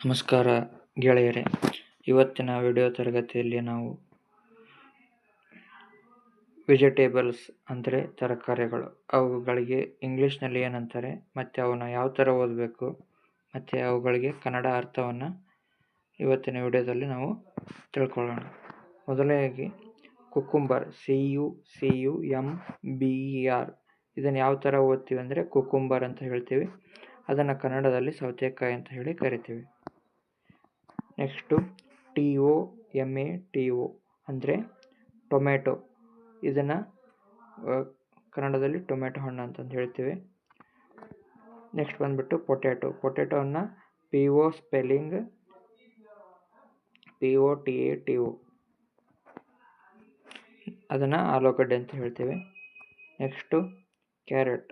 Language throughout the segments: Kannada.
ನಮಸ್ಕಾರ ಗೆಳೆಯರೇ. ಇವತ್ತಿನ ವಿಡಿಯೋ ತರಗತಿಯಲ್ಲಿ ನಾವು ವೆಜಿಟೇಬಲ್ಸ್ ಅಂದರೆ ತರಕಾರಿಗಳು, ಅವುಗಳಿಗೆ ಇಂಗ್ಲೀಷ್ನಲ್ಲಿ ಏನಂತಾರೆ ಮತ್ತು ಅವನ್ನ ಯಾವ ಥರ ಓದಬೇಕು ಮತ್ತು ಅವುಗಳಿಗೆ ಕನ್ನಡ ಅರ್ಥವನ್ನು ಇವತ್ತಿನ ವಿಡಿಯೋದಲ್ಲಿ ನಾವು ತಿಳ್ಕೊಳ್ಳೋಣ. ಮೊದಲನೇದಾಗಿ ಕುಕುಂಬರ್, CUCUMBER, ಇದನ್ನು ಯಾವ ಥರ ಓದ್ತೀವಿ ಅಂದರೆ ಕುಕುಂಬರ್ ಅಂತ ಹೇಳ್ತೀವಿ. ಅದನ್ನು ಕನ್ನಡದಲ್ಲಿ ಸೌತೆಕಾಯಿ ಅಂತ ಹೇಳಿ ಕರಿತೀವಿ. ನೆಕ್ಸ್ಟು TOMATO ಅಂದರೆ ಟೊಮೆಟೊ, ಇದನ್ನು ಕನ್ನಡದಲ್ಲಿ ಟೊಮೆಟೊ ಹಣ್ಣು ಅಂತಂದು ಹೇಳ್ತೀವಿ. ನೆಕ್ಸ್ಟ್ ಬಂದುಬಿಟ್ಟು ಪೊಟ್ಯಾಟೋವನ್ನು PO ಸ್ಪೆಲ್ಲಿಂಗ್ POTATO, ಅದನ್ನು ಆಲೂಗಡ್ಡೆ ಅಂತ ಹೇಳ್ತೀವಿ. ನೆಕ್ಸ್ಟು ಕ್ಯಾರೆಟ್,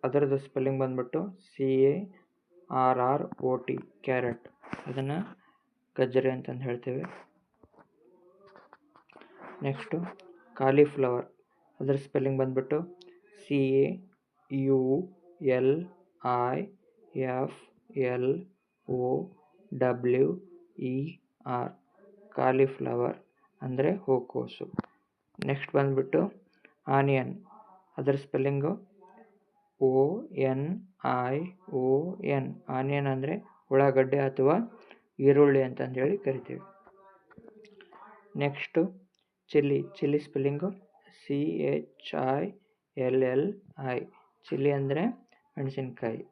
ಅದರದ್ದು ಸ್ಪೆಲ್ಲಿಂಗ್ ಬಂದುಬಿಟ್ಟು CARROT, ಕ್ಯಾರೆಟ್, ಅದನ್ನು ಗಜ್ಜರಿ ಅಂತಂದು ಹೇಳ್ತೀವಿ. ನೆಕ್ಸ್ಟು ಕಾಲಿಫ್ಲವರ್, ಅದರ ಸ್ಪೆಲ್ಲಿಂಗ್ ಬಂದುಬಿಟ್ಟು CAULIFLOWER, ಕಾಲಿಫ್ಲವರ್ ಅಂದರೆ ಹೂಕೋಸು. ನೆಕ್ಸ್ಟ್ ಬಂದುಬಿಟ್ಟು ಆನಿಯನ್, ಅದರ ಸ್ಪೆಲ್ಲಿಂಗು ONION, ಆನಿಯನ್ ಅಂದರೆ ಉಳ್ಳಾಗಡ್ಡೆ ಅಥವಾ ಈರುಳ್ಳಿ ಅಂತಂದೇಳಿ ಕರಿತೀವಿ. Next chilli spelling CHILLI, chilli ಅಂದರೆ ಮೆಣಸಿನ್ಕಾಯಿ.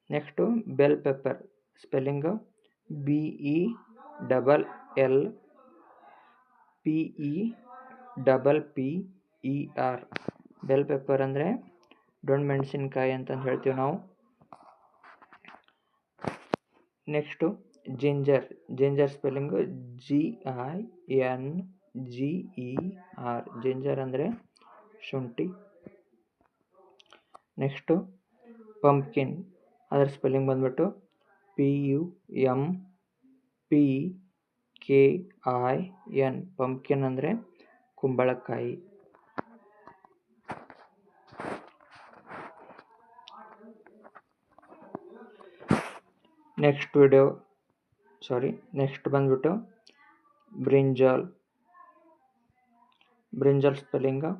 Next bell pepper, spelling BELLPEPPER, bell pepper ಅಂದರೆ ದೊಣ್ಣೆ ಮೆಣಸಿನ್ಕಾಯಿ ಅಂತಂದು ಹೇಳ್ತೀವಿ ನಾವು. Next ginger spelling GINGER, ginger ಅಂದರೆ ಶುಂಠಿ. ನೆಕ್ಸ್ಟು ಪಂಪ್ಕಿನ್, ಅದರ ಸ್ಪೆಲ್ಲಿಂಗ್ ಬಂದುಬಿಟ್ಟು PUMPKIN, ಪಂಪ್ಕಿನ್ ಅಂದರೆ ಕುಂಬಳಕಾಯಿ. ನೆಕ್ಸ್ಟ್ ಬಂದುಬಿಟ್ಟು ಬ್ರಿಂಜಾಲ್ ಸ್ಪೆಲ್ಲಿಂಗು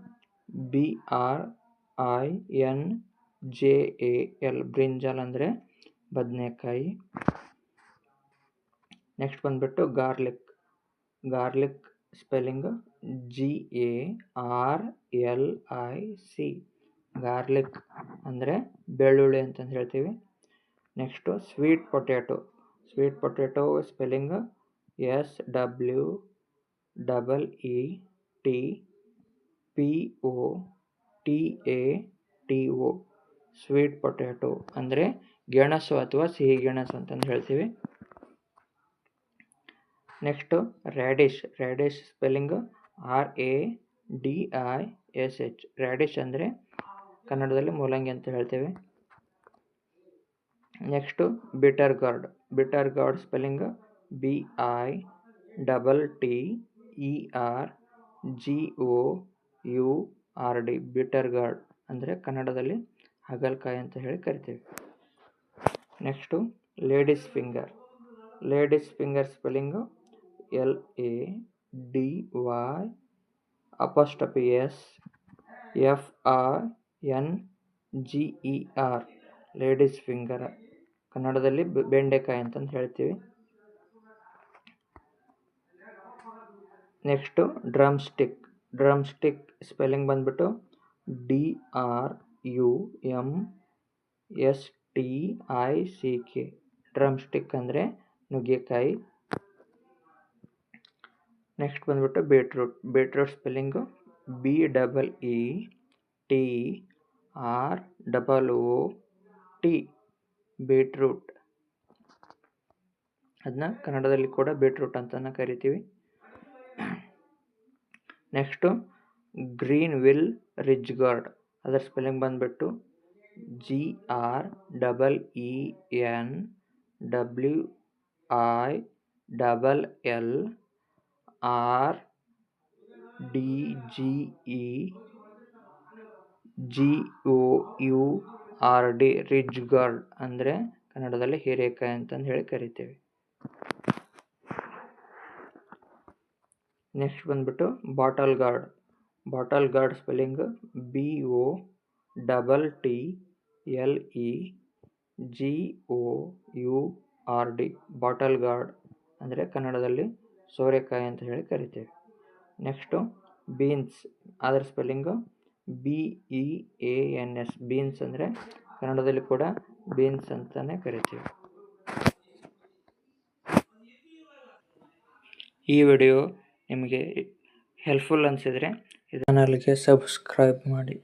BRINJAL, ಬ್ರಿಂಜಾಲ್ ಅಂದರೆ ಬದನೆಕಾಯಿ. ನೆಕ್ಸ್ಟ್ ಬಂದುಬಿಟ್ಟು ಗಾರ್ಲಿಕ್ ಸ್ಪೆಲ್ಲಿಂಗು GARLIC, ಗಾರ್ಲಿಕ್ ಅಂದರೆ ಬೆಳ್ಳುಳ್ಳಿ ಅಂತಂದು ಹೇಳ್ತೀವಿ. Next sweet potato spelling SWEETPOTATO, sweet potato ಅಂದರೆ ಗೆಣಸು ಅಥವಾ ಸಿಹಿ ಗೆಣಸು ಅಂತಂದು ಹೇಳ್ತೀವಿ. Next radish spelling RADISH, radish ಅಂದರೆ ಕನ್ನಡದಲ್ಲಿ ಮೂಲಂಗಿ ಅಂತ ಹೇಳ್ತೇವೆ. Next bitter gourd spelling BITTERGOURD, bitter gourd ಅಂದರೆ ಕನ್ನಡದಲ್ಲಿ ಹಾಗಲಕಾಯಿ ಅಂತ ಹೇಳಿ ಕರಿತೀವಿ. Next ladies finger spelling LADYSFRNGER, ladies finger, ಕನ್ನಡದಲ್ಲಿ ಬೆಂಡೆಕಾಯಿ ಅಂತಂದು ಹೇಳ್ತೀವಿ. ನೆಕ್ಸ್ಟು ಡ್ರಮ್ ಸ್ಟಿಕ್ ಸ್ಪೆಲ್ಲಿಂಗ್ ಬಂದುಬಿಟ್ಟು DRUMSTICK, ಡ್ರಮ್ ಸ್ಟಿಕ್ ಅಂದರೆ ನುಗ್ಗೆಕಾಯಿ. ನೆಕ್ಸ್ಟ್ ಬಂದುಬಿಟ್ಟು ಬೀಟ್ರೂಟ್ ಸ್ಪೆಲ್ಲಿಂಗು BEETROOT, ಬೀಟ್ರೂಟ್, ಅದನ್ನ ಕನ್ನಡದಲ್ಲಿ ಕೂಡ ಬೀಟ್ರೂಟ್ ಅಂತಲೇ ಕರಿತೀವಿ. Next green will ridge gourd, ಅದರ ಸ್ಪೆಲ್ಲಿಂಗ್ ಬಂದುಬಿಟ್ಟು GREENWILLRDGEGOURD, ರಿಡ್ಜ್ ಗಾರ್ಡ್ ಅಂದರೆ ಕನ್ನಡದಲ್ಲಿ ಹೀರೆಕಾಯಿ ಅಂತಂದು ಹೇಳಿ ಕರಿತೀವಿ. ನೆಕ್ಸ್ಟ್ ಬಂದ್ಬಿಟ್ಟು bottle gourd. Bottle gourd spelling BOTTLEGOURD. Bottle gourd ಅಂದರೆ ಕನ್ನಡದಲ್ಲಿ ಸೋರೆಕಾಯಿ ಅಂತ ಹೇಳಿ ಕರಿತೇವೆ. ನೆಕ್ಸ್ಟು ಬೀನ್ಸ್, ಅದರ ಸ್ಪೆಲ್ಲಿಂಗು BEANS. ಬೀನ್ಸ್ ಅಂದರೆ ಕನ್ನಡದಲ್ಲಿ ಕೂಡ ಬೀನ್ಸ್ ಅಂತಲೇ ಕರಿತೀವಿ. ಈ ವಿಡಿಯೋ ನಿಮಗೆ ಹೆಲ್ಪ್ಫುಲ್ ಅನಿಸಿದರೆ ಚಾನಲ್ಗೆ ಸಬ್ಸ್ಕ್ರೈಬ್ ಮಾಡಿ.